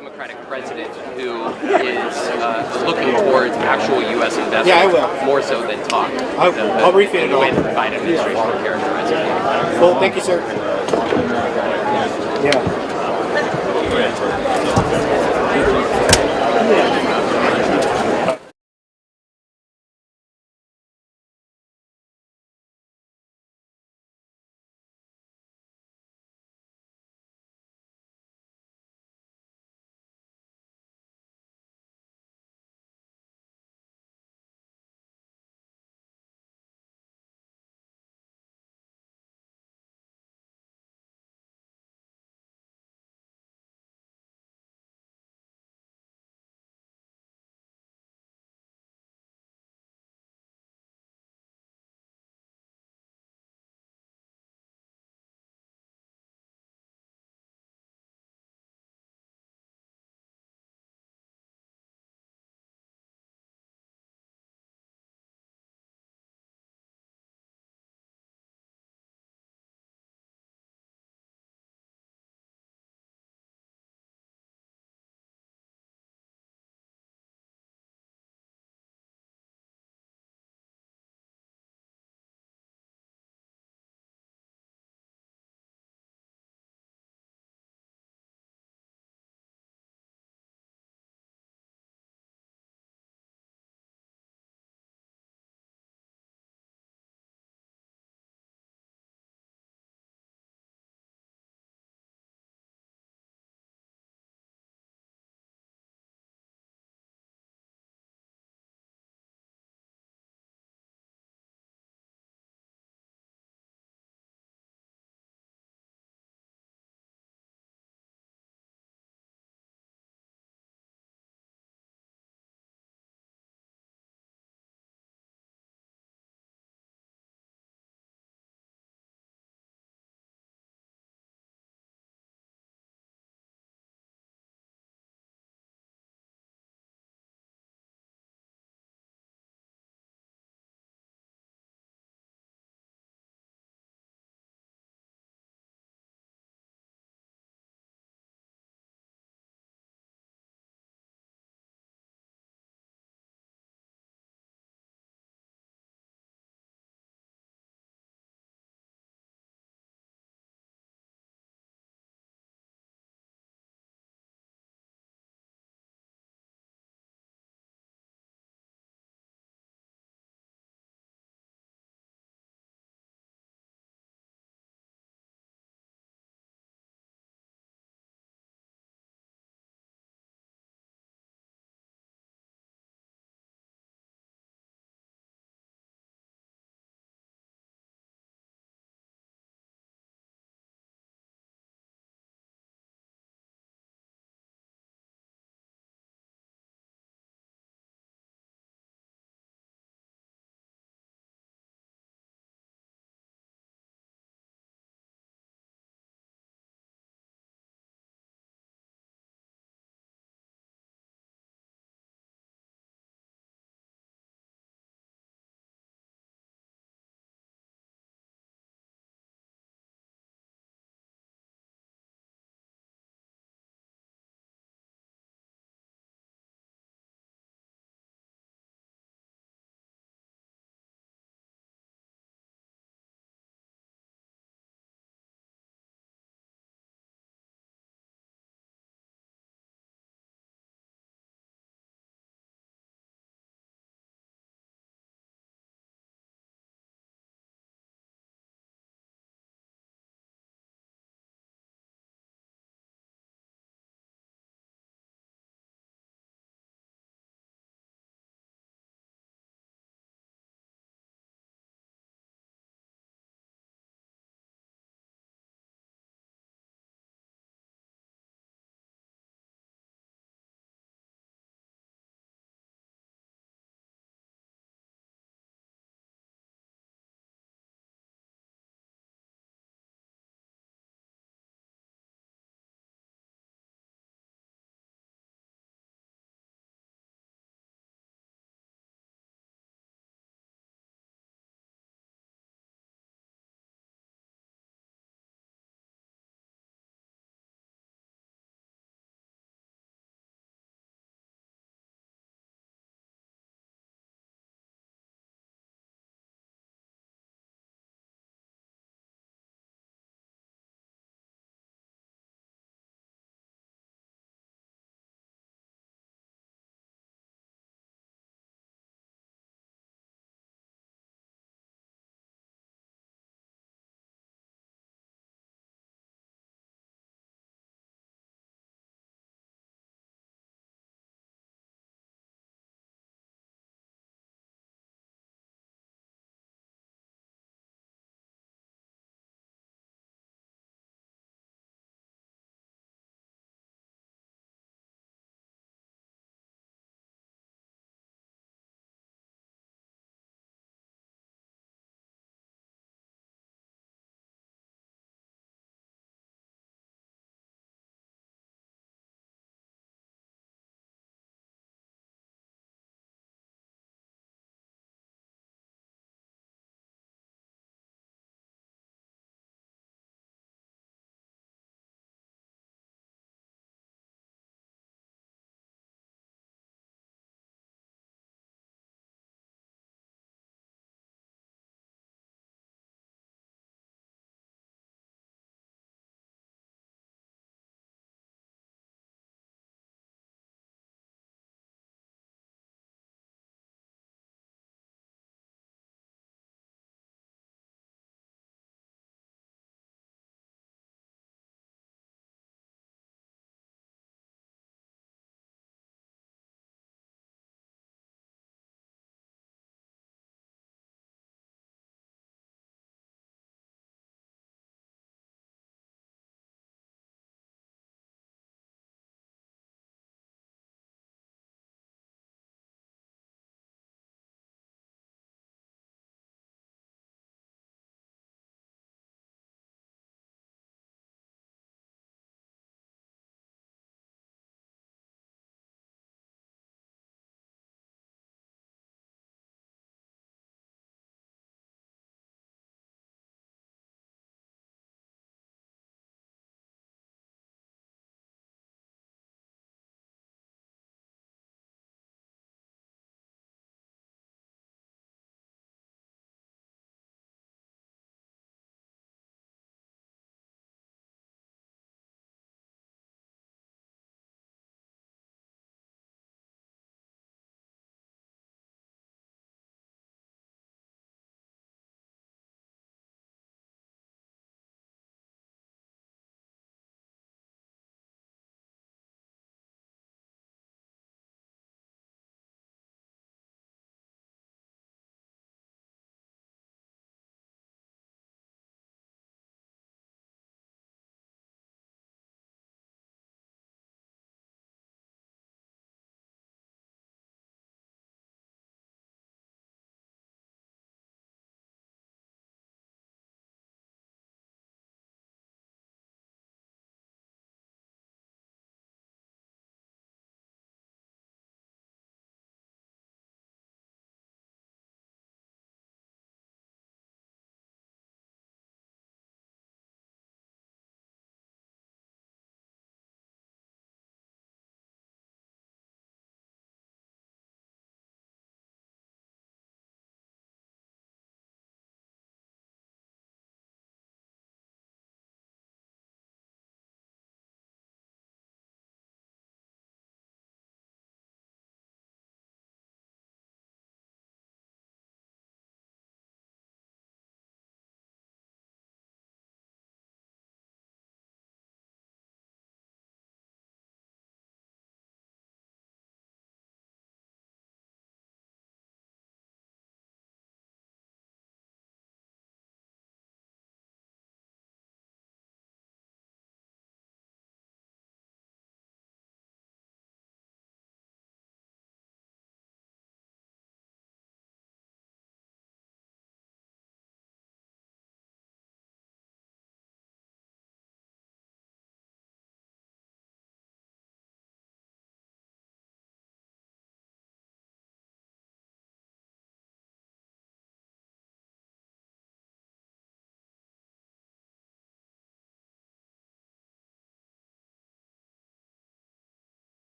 Democratic president who is looking towards actual U.S. investment Yeah, I will. more so than talk. I'll refeed it the way all. that the Biden administration will characterize it. Well, thank you, sir. Yeah.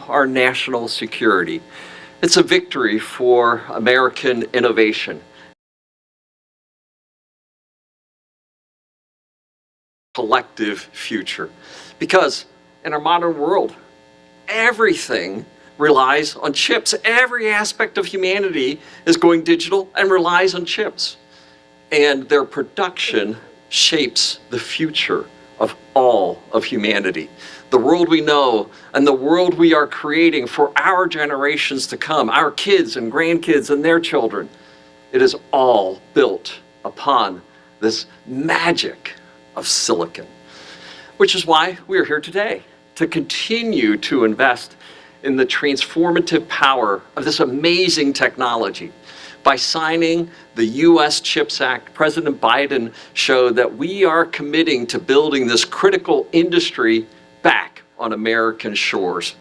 our national security. It's a victory for American innovation. Collective future. Because in our modern world, everything relies on chips. Every aspect of humanity is going digital and relies on chips. And their production shapes the future of all of humanity. The world we know and the world we are creating for our generations to come, our kids and grandkids and their children, it is all built upon this magic of silicon. Which is why we are here today, to continue to invest in the transformative power of this amazing technology. By signing the US CHIPS Act, President Biden showed that we are committing to building this critical industry back on American shores.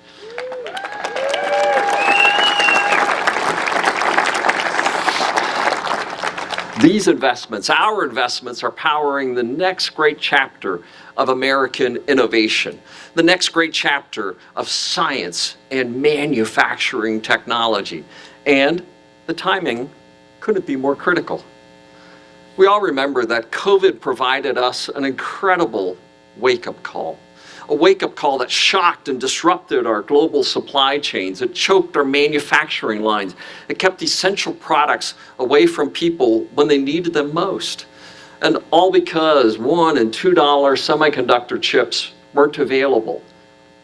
These investments, our investments, are powering the next great chapter of American innovation, the next great chapter of science and manufacturing technology. And the timing couldn't be more critical. We all remember that COVID provided us an incredible wake-up call. A wake-up call that shocked and disrupted our global supply chains. It choked our manufacturing lines. It kept essential products away from people when they needed them most. And all because $1 and $2 semiconductor chips weren't available.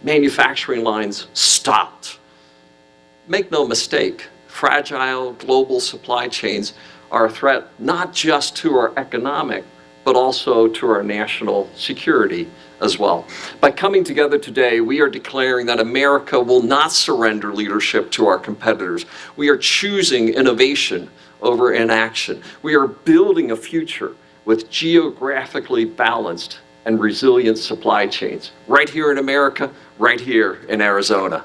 Manufacturing lines stopped. Make no mistake, fragile global supply chains are a threat not just to our economic, but also to our national security as well. By coming together today, we are declaring that America will not surrender leadership to our competitors. We are choosing innovation over inaction. We are building a future with geographically balanced and resilient supply chains, right here in America, right here in Arizona.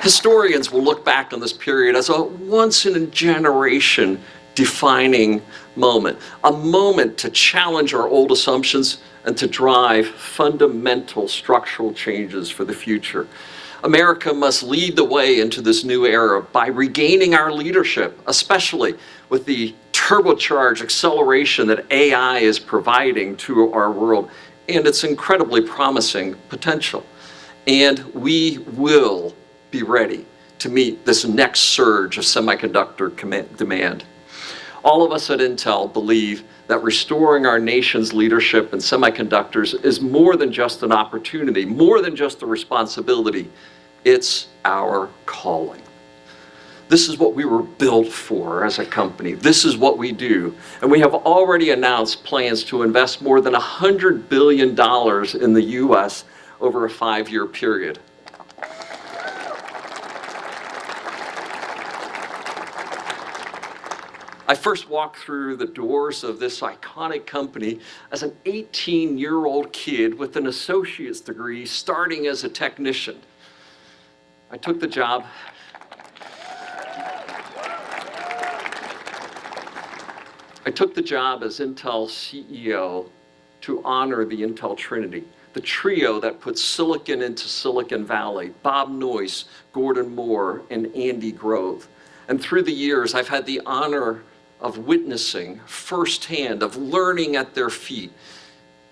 Historians will look back on this period as a once-in-a-generation defining moment, a moment to challenge our old assumptions and to drive fundamental structural changes for the future. America must lead the way into this new era by regaining our leadership, especially with the turbocharged acceleration that AI is providing to our world and its incredibly promising potential. And we will be ready to meet this next surge of semiconductor demand. All of us at Intel believe that restoring our nation's leadership in semiconductors is more than just an opportunity, more than just a responsibility. It's our calling. This is what we were built for as a company. This is what we do. And we have already announced plans to invest more than $100 billion in the US over a 5-year period. I first walked through the doors of this iconic company as an 18-year-old kid with an associate's degree starting as a technician. I took the job as Intel CEO to honor the Intel Trinity, the trio that put silicon into Silicon Valley, Bob Noyce, Gordon Moore, and Andy Grove. And through the years, I've had the honor of witnessing firsthand, of learning at their feet,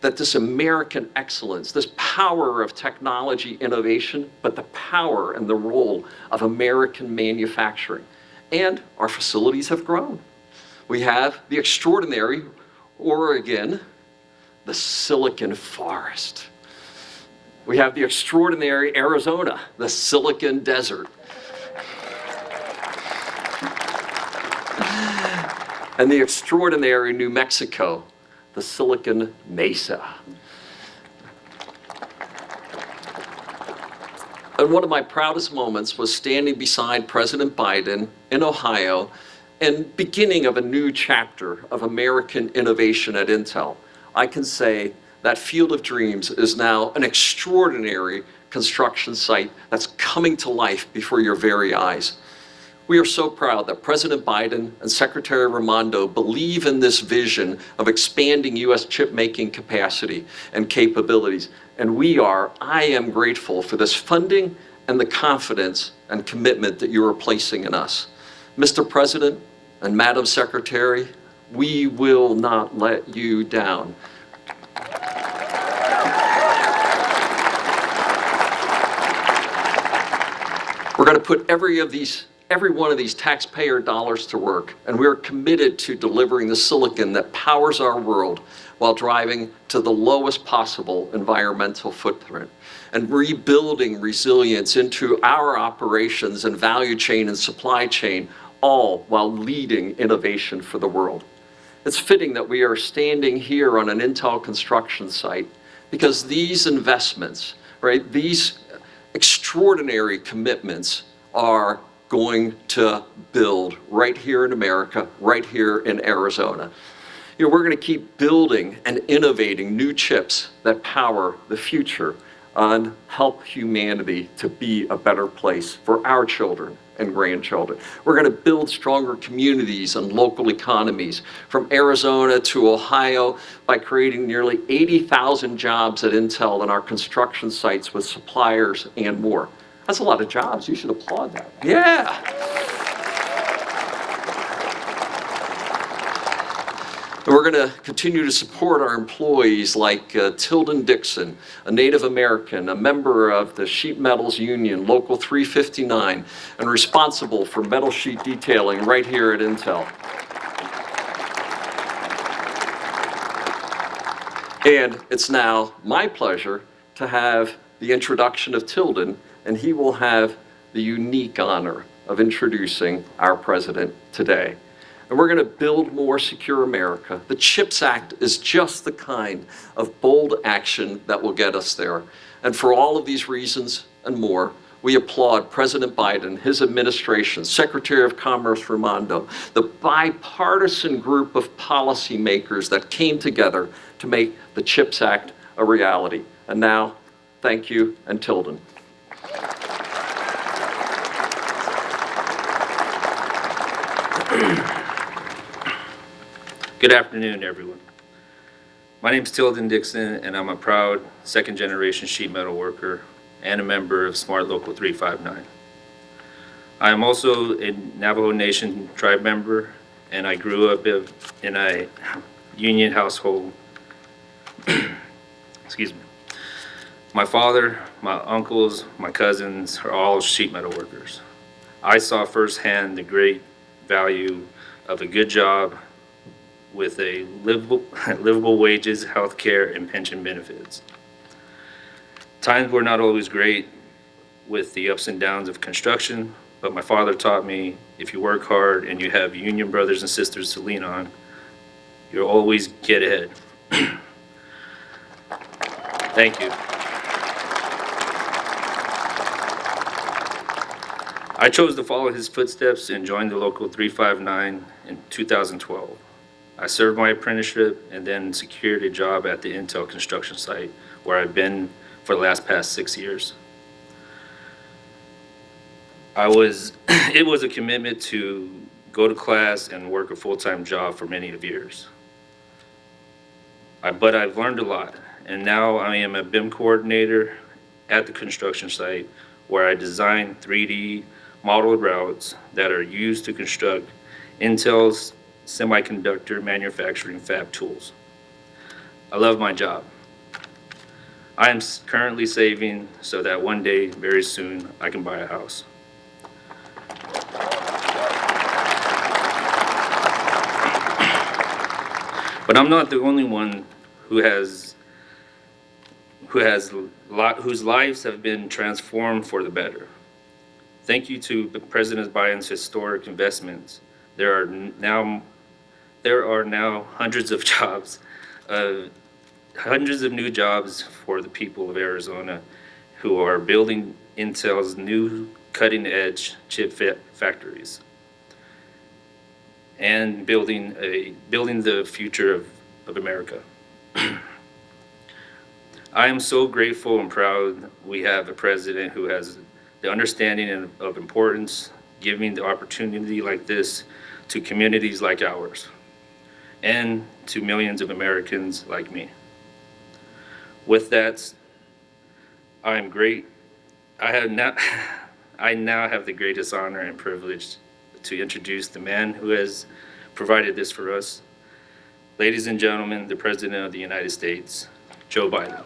that this American excellence, this power of technology innovation, but the power and the role of American manufacturing. And our facilities have grown. We have the extraordinary Oregon, the Silicon Forest. We have the extraordinary Arizona, the Silicon Desert. And the extraordinary New Mexico, the Silicon Mesa. And one of my proudest moments was standing beside President Biden in Ohio and beginning of a new chapter of American innovation at Intel. I can say that Field of Dreams is now an extraordinary construction site that's coming to life before your very eyes. We are so proud that President Biden and Secretary Raimondo believe in this vision of expanding U.S. chip-making capacity and capabilities. And I am grateful for this funding and the confidence and commitment that you are placing in us. Mr. President and Madam Secretary, we will not let you down. We're going to put every one of these taxpayer dollars to work, and we are committed to delivering the silicon that powers our world while driving to the lowest possible environmental footprint and rebuilding resilience into our operations and value chain and supply chain, all while leading innovation for the world. It's fitting that we are standing here on an Intel construction site because these investments, right, these extraordinary commitments are going to build right here in America, right here in Arizona. You know, we're going to keep building and innovating new chips that power the future and help humanity to be a better place for our children and grandchildren. We're going to build stronger communities and local economies from Arizona to Ohio by creating nearly 80,000 jobs at Intel in our construction sites with suppliers and more. That's a lot of jobs. You should applaud that. Yeah. And we're going to continue to support our employees like Tilden Dixon, a Native American, a member of the Sheet Metals Union, Local 359, and responsible for metal sheet detailing right here at Intel. And it's now my pleasure to have the introduction of Tilden, and he will have the unique honor of introducing our president today. And we're going to build more secure America. The CHIPS Act is just the kind of bold action that will get us there. And for all of these reasons and more, we applaud President Biden, his administration, Secretary of Commerce Raimondo, the bipartisan group of policymakers that came together to make the CHIPS Act a reality. And now, thank you, and Tilden. Good afternoon, everyone. My name is Tilden Dixon, and I'm a proud second-generation sheet metal worker and a member of Smart Local 359. I am also a Navajo Nation tribe member, and I grew up in a union household. Excuse me. My father, my uncles, my cousins are all sheet metal workers. I saw firsthand the great value of a good job with a livable wages, health care, and pension benefits. Times were not always great with the ups and downs of construction, but my father taught me if you work hard and you have union brothers and sisters to lean on, you'll always get ahead. Thank you. I chose to follow his footsteps and joined the Local 359 in 2012. I served my apprenticeship and then secured a job at the Intel construction site where I've been for the past 6 years. It was a commitment to go to class and work a full-time job for many of years. But I've learned a lot, and now I am a BIM coordinator at the construction site where I design 3D modeled routes that are used to construct Intel's semiconductor manufacturing fab tools. I love my job. I am currently saving so that one day, very soon, I can buy a house. But I'm not the only one whose lives have been transformed for the better. Thank you to President Biden's historic investments. There are now hundreds of jobs, hundreds of new jobs for the people of Arizona who are building Intel's new cutting-edge chip factories and building the future of America. I am so grateful and proud we have a president who has the understanding of importance giving the opportunity like this to communities like ours and to millions of Americans like me. With that, I am great. I now have the greatest honor and privilege to introduce the man who has provided this for us. Ladies and gentlemen, the President of the United States, Joe Biden.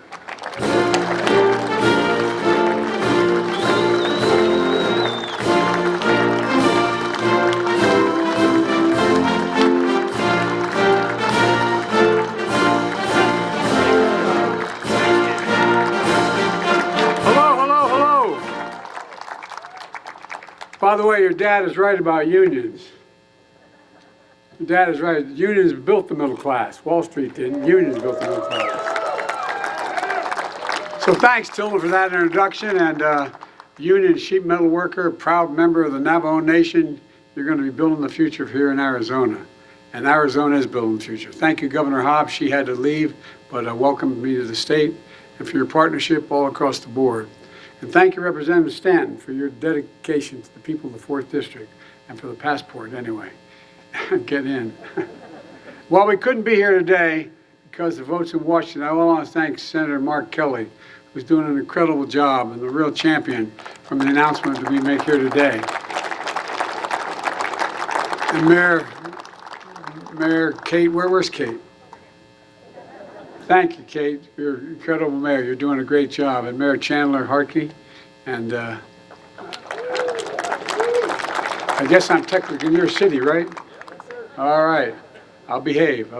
By the way, your dad is right about unions. Your dad is right. Unions built the middle class. Wall Street didn't. Unions built the middle class. So thanks, Tilden, for that introduction. And union sheet metal worker, proud member of the Navajo Nation, you're going to be building the future here in Arizona. And Arizona is building the future. Thank you, Governor Hobbs. She had to leave, but welcomed me to the state and for your partnership all across the board. And thank you, Representative Stanton, for your dedication to the people of the 4th District and for the passport, anyway. Get in. Well, we couldn't be here today because the votes in Washington. I want to thank Senator Mark Kelly, who's doing an incredible job and the real champion from the announcement that we make here today. And Mayor Kate, where's Kate? Thank you, Kate. You're an incredible mayor. You're doing a great job. And Mayor Chandler Harkey. And I guess I'm technically in your city, right? All right. I'll behave.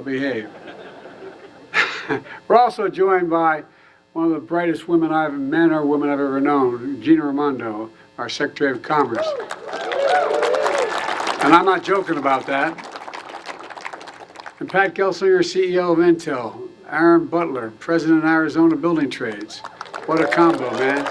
We're also joined by one of the brightest men or women I've ever known, Gina Raimondo, our Secretary of Commerce. And I'm not joking about that. And Pat Gelsinger, CEO of Intel. Aaron Butler, President of Arizona Building Trades. What a combo, man.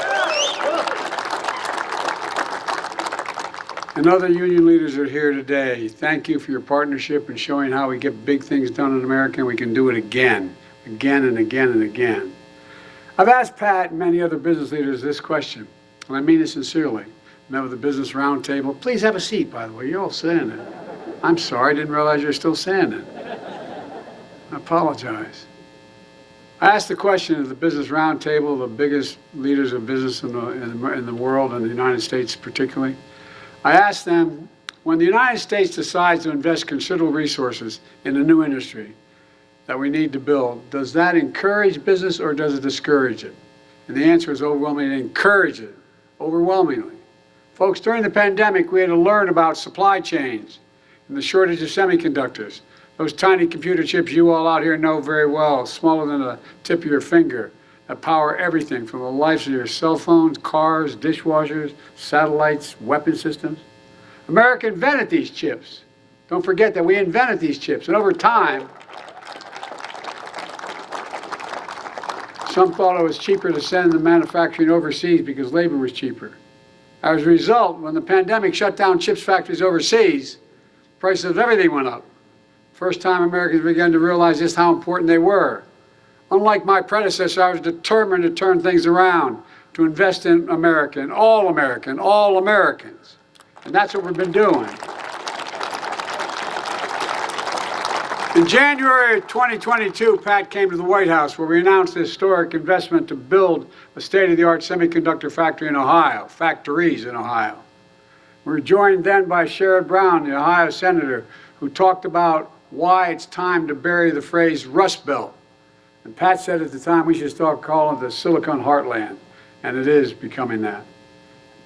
And other union leaders are here today. Thank you for your partnership and showing how we get big things done in America, and we can do it again and again. I've asked Pat and many other business leaders this question, and I mean it sincerely. Met with the Business Roundtable. Please have a seat, by the way. You're all standing. I'm sorry, I didn't realize you're still standing. I apologize. I asked the question of the Business Roundtable, the biggest leaders of business in the world, and the United States particularly. I asked them, when the United States decides to invest considerable resources in a new industry that we need to build, does that encourage business or does it discourage it? And the answer is overwhelmingly, it encourages it, overwhelmingly. Folks, during the pandemic, we had to learn about supply chains and the shortage of semiconductors. Those tiny computer chips you all out here know very well, smaller than the tip of your finger, that power everything from the lives of your cell phones, cars, dishwashers, satellites, weapon systems. America invented these chips. Don't forget that we invented these chips. And over time, some thought it was cheaper to send the manufacturing overseas because labor was cheaper. As a result, when the pandemic shut down chips factories overseas, prices of everything went up. First time Americans began to realize just how important they were. Unlike my predecessor, I was determined to turn things around, to invest in America, in all Americans. And that's what we've been doing. In January of 2022, Pat came to the White House where we announced a historic investment to build a state-of-the-art semiconductor factory in Ohio, factories in Ohio. We were joined then by Sherrod Brown, the Ohio senator, who talked about why it's time to bury the phrase Rust Belt. And Pat said at the time we should start calling it the Silicon Heartland, and it is becoming that.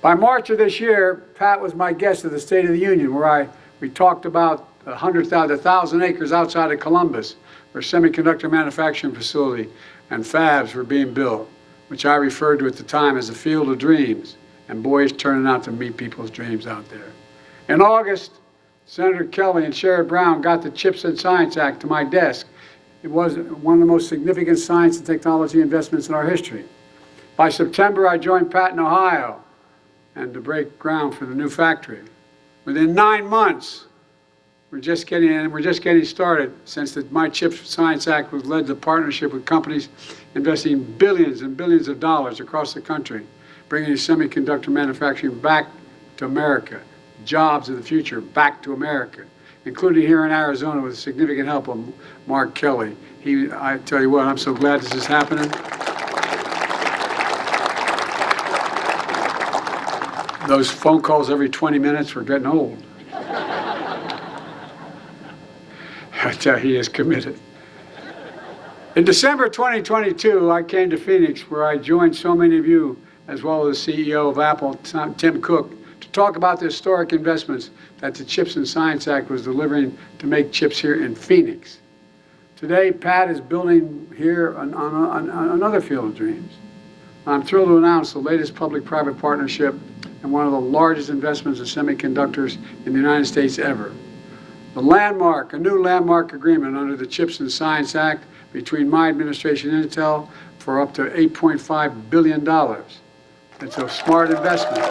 By March of this year, Pat was my guest at the State of the Union, where we talked about 1,000 acres outside of Columbus, where semiconductor manufacturing facility and fabs were being built, which I referred to at the time as a field of dreams, and boy, it's turning out to meet people's dreams out there. In August, Senator Kelly and Sherrod Brown got the CHIPS and Science Act to my desk. It was one of the most significant science and technology investments in our history. By September, I joined Pat in Ohio and to break ground for the new factory. Within 9 months, we're just getting started since my CHIPS and Science Act was led to partnership with companies investing billions and billions of dollars across the country, bringing semiconductor manufacturing back to America, jobs of the future back to America, including here in Arizona with significant help of Mark Kelly. I tell you what, I'm so glad this is happening. Those phone calls every 20 minutes were getting old. I tell you, he is committed. In December 2022, I came to Phoenix, where I joined so many of you, as well as the CEO of Apple, Tim Cook, to talk about the historic investments that the CHIPS and Science Act was delivering to make chips here in Phoenix. Today, Pat is building here on another field of dreams. I'm thrilled to announce the latest public-private partnership and one of the largest investments in semiconductors in the United States ever. A new landmark agreement under the CHIPS and Science Act between my administration and Intel for up to $8.5 billion. It's a smart investment.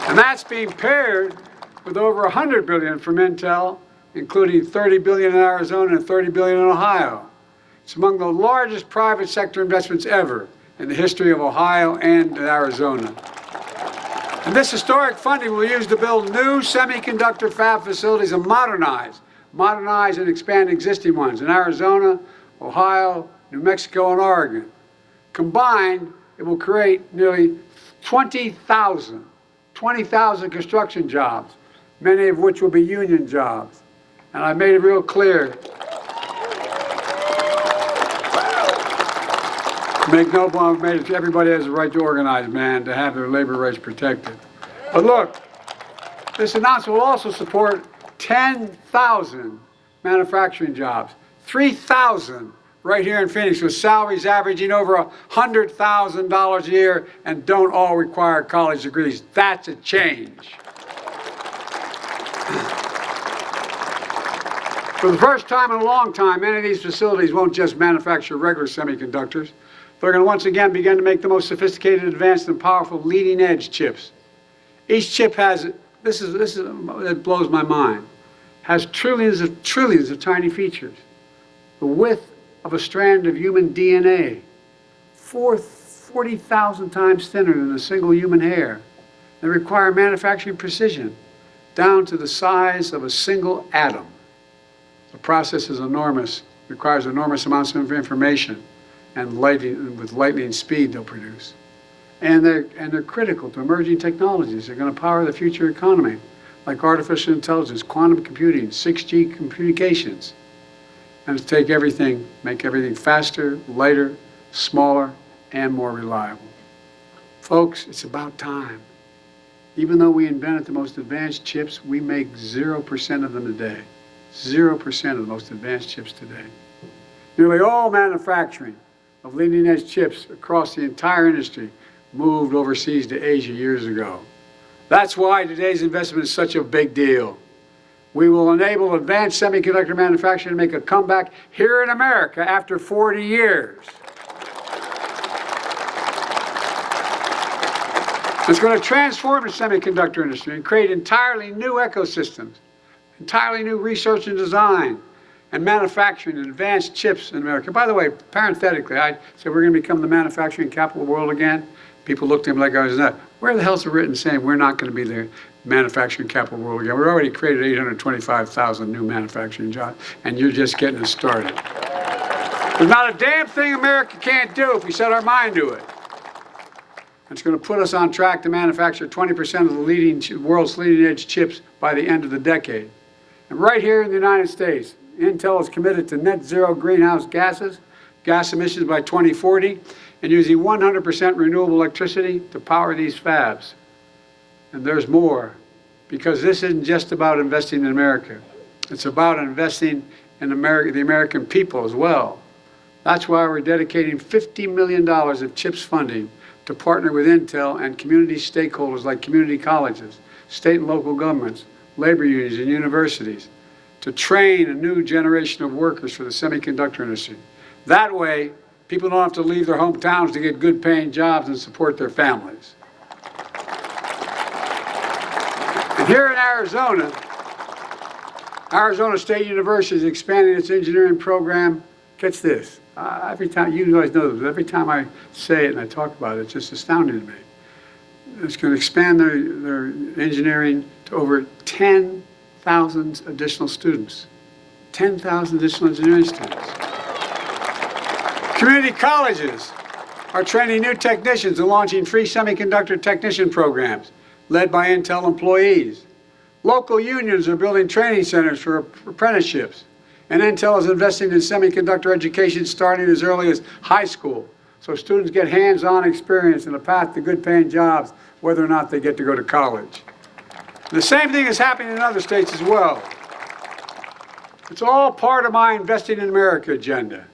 And that's being paired with over $100 billion from Intel, including $30 billion in Arizona and $30 billion in Ohio. It's among the largest private sector investments ever in the history of Ohio and Arizona. And this historic funding will be used to build new semiconductor fab facilities and modernize and expand existing ones in Arizona, Ohio, New Mexico, and Oregon. Combined, it will create nearly 20,000 construction jobs, many of which will be union jobs. And I made it real clear, everybody has the right to organize, man, to have their labor rights protected. But look, this announcement will also support 10,000 manufacturing jobs, 3,000 right here in Phoenix, with salaries averaging over $100,000 a year and don't all require college degrees. That's a change. For the first time in a long time, many of these facilities won't just manufacture regular semiconductors. They're going to once again begin to make the most sophisticated, advanced, and powerful leading-edge chips. Each chip has, it blows my mind, has trillions of tiny features. The width of a strand of human DNA, 40,000 times thinner than a single human hair. They require manufacturing precision, down to the size of a single atom. The process is enormous, requires enormous amounts of information, and with lightning speed they'll produce. And they're critical to emerging technologies. They're going to power the future economy, like artificial intelligence, quantum computing, 6G communications. And to take everything, make everything faster, lighter, smaller, and more reliable. Folks, it's about time. Even though we invented the most advanced chips, we make 0% of them today. 0% of the most advanced chips today. Nearly all manufacturing of leading-edge chips across the entire industry moved overseas to Asia years ago. That's why today's investment is such a big deal. We will enable advanced semiconductor manufacturing to make a comeback here in America after 40 years. It's going to transform the semiconductor industry and create entirely new ecosystems, entirely new research and design, and manufacturing and advanced chips in America. By the way, parenthetically, I said we're going to become the manufacturing capital of the world again. People looked at him like I was nuts. Where the hell's it written saying we're not going to be the manufacturing capital of the world again? We've already created 825,000 new manufacturing jobs, and you're just getting us started. There's not a damn thing America can't do if we set our mind to it. It's going to put us on track to manufacture 20% of the world's leading-edge chips by the end of the decade. And right here in the United States, Intel is committed to net zero greenhouse gas emissions by 2040, and using 100% renewable electricity to power these fabs. And there's more, because this isn't just about investing in America. It's about investing in the American people as well. That's why we're dedicating $50 million of CHIPS funding to partner with Intel and community stakeholders like community colleges, state and local governments, labor unions, and universities to train a new generation of workers for the semiconductor industry. That way, people don't have to leave their hometowns to get good paying jobs and support their families. And here in Arizona, Arizona State University is expanding its engineering program. Catch this. Every time, you guys know this, every time I say it and I talk about it, it's just astounding to me. it's going to expand their engineering to over 10,000 additional students. 10,000 additional engineering students. Community colleges are training new technicians and launching free semiconductor technician programs led by Intel employees. Local unions are building training centers for apprenticeships, and Intel is investing in semiconductor education starting as early as high school, so students get hands-on experience and a path to good-paying jobs, whether or not they get to go to college. The same thing is happening in other states as well. It's all part of my Investing in America agenda,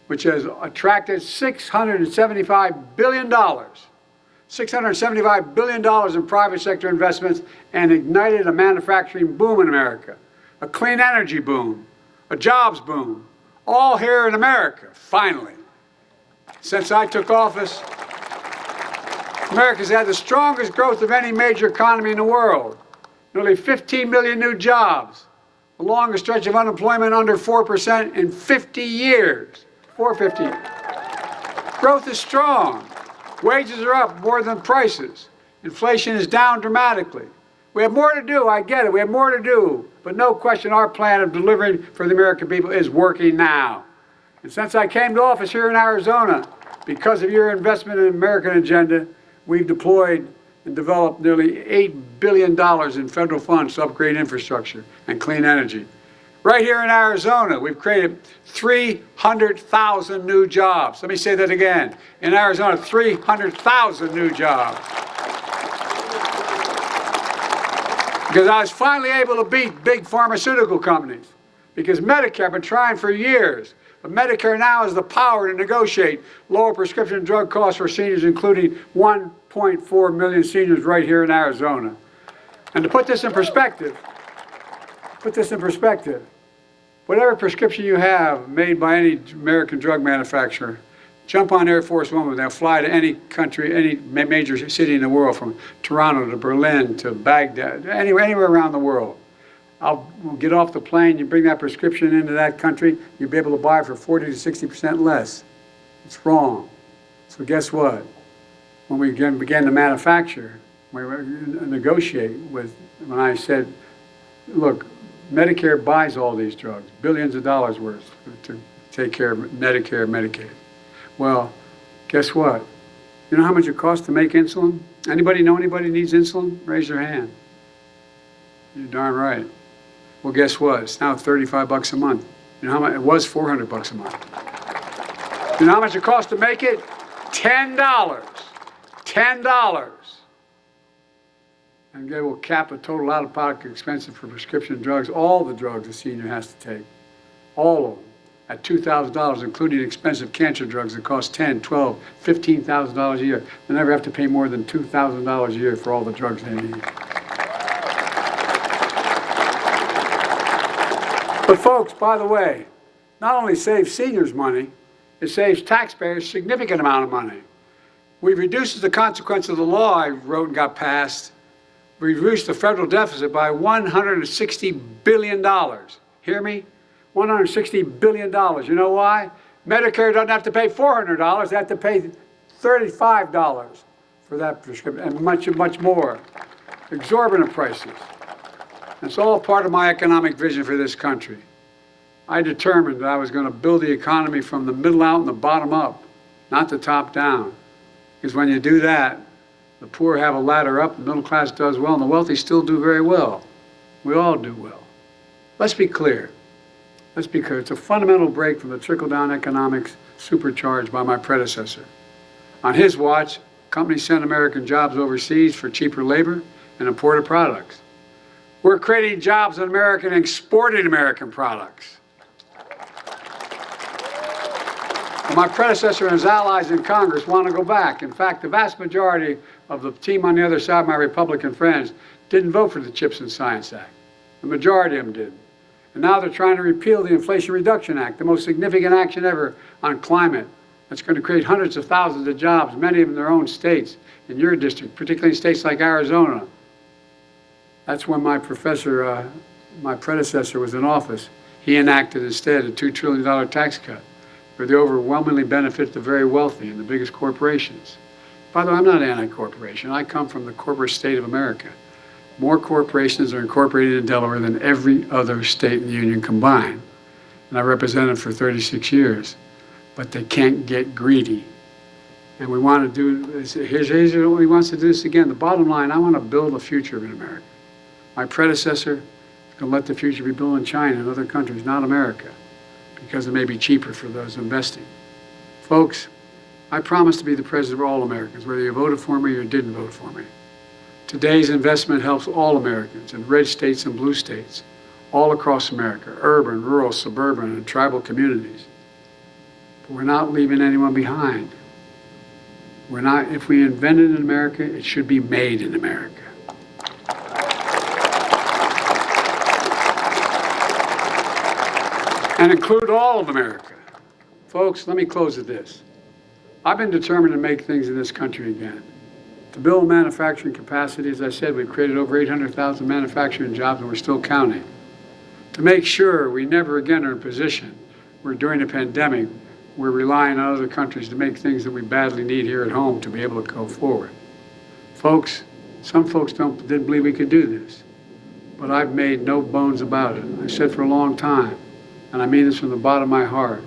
which has attracted $675 billion. $675 billion in private sector investments and ignited a manufacturing boom in America, a clean energy boom, a jobs boom, all here in America, finally. Since I took office, America's had the strongest growth of any major economy in the world. Nearly 15 million new jobs, the longest stretch of unemployment under 4% in 50 years. 450. Growth is strong. Wages are up more than prices. Inflation is down dramatically. We have more to do, I get it, we have more to do, but no question our plan of delivering for the American people is working now. And since I came to office here in Arizona, because of your investment in the American agenda, we've deployed and developed nearly $8 billion in federal funds to upgrade infrastructure and clean energy. Right here in Arizona, we've created 300,000 new jobs. Let me say that again. In Arizona, 300,000 new jobs. Because I was finally able to beat big pharmaceutical companies. Because Medicare, I've been trying for years, but Medicare now has the power to negotiate lower prescription drug costs for seniors, including 1.4 million seniors right here in Arizona. And to put this in perspective, whatever prescription you have made by any American drug manufacturer, jump on Air Force One, they'll fly to any country, any major city in the world, from Toronto to Berlin to Baghdad, anywhere around the world. We'll get off the plane, you bring that prescription into that country, you'll be able to buy it for 40 to 60% less. It's wrong. So guess what? When we began to manufacture, we negotiate with, when I said, look, Medicare buys all these drugs, billions of dollars worth to take care of Medicare and Medicaid. Well, guess what? You know how much it costs to make insulin? Anybody know anybody needs insulin? Raise your hand. You're darn right. Well, guess what? It's now $35 a month. You know how much? It was $400 a month. You know how much it costs to make it? $10. $10. And they will cap the total out-of-pocket expenses for prescription drugs, all the drugs a senior has to take, all of them, at $2,000, including expensive cancer drugs that cost $10,000, $12,000, $15,000 a year. They never have to pay more than $2,000 a year for all the drugs they need. But folks, by the way, not only saves seniors money, it saves taxpayers a significant amount of money. We've reduced the consequence of the law I wrote and got passed. We reduced the federal deficit by $160 billion. Hear me? $160 billion. You know why? Medicare doesn't have to pay $400. They have to pay $35 for that prescription, and much, much more. Exorbitant prices. It's all part of my economic vision for this country. I determined that I was going to build the economy from the middle out and the bottom up, not the top down. Because when you do that, the poor have a ladder up, the middle class does well, and the wealthy still do very well. We all do well. Let's be clear. Let's be clear. It's a fundamental break from the trickle-down economics supercharged by my predecessor. On his watch, companies sent American jobs overseas for cheaper labor and imported products. We're creating jobs in America and exporting American products. Well, my predecessor and his allies in Congress want to go back. In fact, the vast majority of the team on the other side, my Republican friends, didn't vote for the CHIPS and Science Act. The majority of them did. And now they're trying to repeal the Inflation Reduction Act, the most significant action ever on climate. That's going to create hundreds of thousands of jobs, many of them in their own states, in your district, particularly in states like Arizona. That's when my predecessor was in office. He enacted instead a $2 trillion tax cut for the overwhelmingly benefit the very wealthy and the biggest corporations. By the way, I'm not anti-corporation. I come from the corporate state of America. More corporations are incorporated in Delaware than every other state in the union combined. And I represented for 36 years. But they can't get greedy. And we want to do, here's he wants to do this again. The bottom line, I want to build a future in America. My predecessor is going to let the future be built in China and other countries, not America, because it may be cheaper for those investing. Folks, I promise to be the president of all Americans, whether you voted for me or didn't vote for me. Today's investment helps all Americans in red states and blue states, all across America, urban, rural, suburban, and tribal communities. But we're not leaving anyone behind. We're not, if we invent it in America, it should be made in America. And include all of America. Folks, let me close with this. I've been determined to make things in this country again. To build manufacturing capacity, as I said, we've created over 800,000 manufacturing jobs and we're still counting. To make sure we never again are in a position where during a pandemic, we're relying on other countries to make things that we badly need here at home to be able to go forward. Folks, some folks didn't believe we could do this, but I've made no bones about it. I've said for a long time, and I mean this from the bottom of my heart,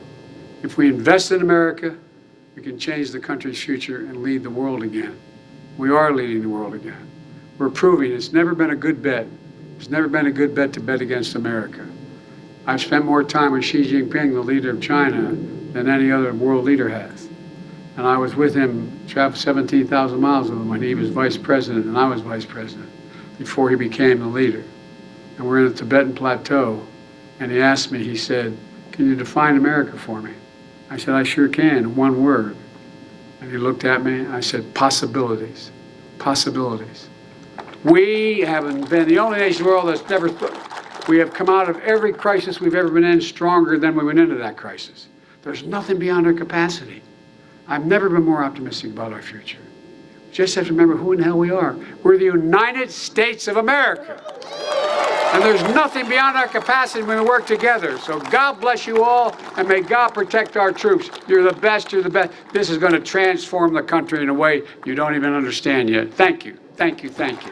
if we invest in America, we can change the country's future and lead the world again. We are leading the world again. We're proving it's never been a good bet. It's never been a good bet to bet against America. I've spent more time with Xi Jinping, the leader of China, than any other world leader has. And I was with him, traveled 17,000 miles with him when he was vice president and I was vice president, before he became the leader. And we're in the Tibetan Plateau, and he asked me, he said, "Can you define America for me?" I said, "I sure can, one word." And he looked at me, and I said, "Possibilities, possibilities." We haven't been the only nation in the world that's never, we have come out of every crisis we've ever been in stronger than we went into that crisis. There's nothing beyond our capacity. I've never been more optimistic about our future. Just have to remember who in the hell we are. We're the United States of America. And there's nothing beyond our capacity when we work together. So God bless you all, and may God protect our troops. You're the best, you're the best. This is going to transform the country in a way you don't even understand yet. Thank you, thank you, thank you.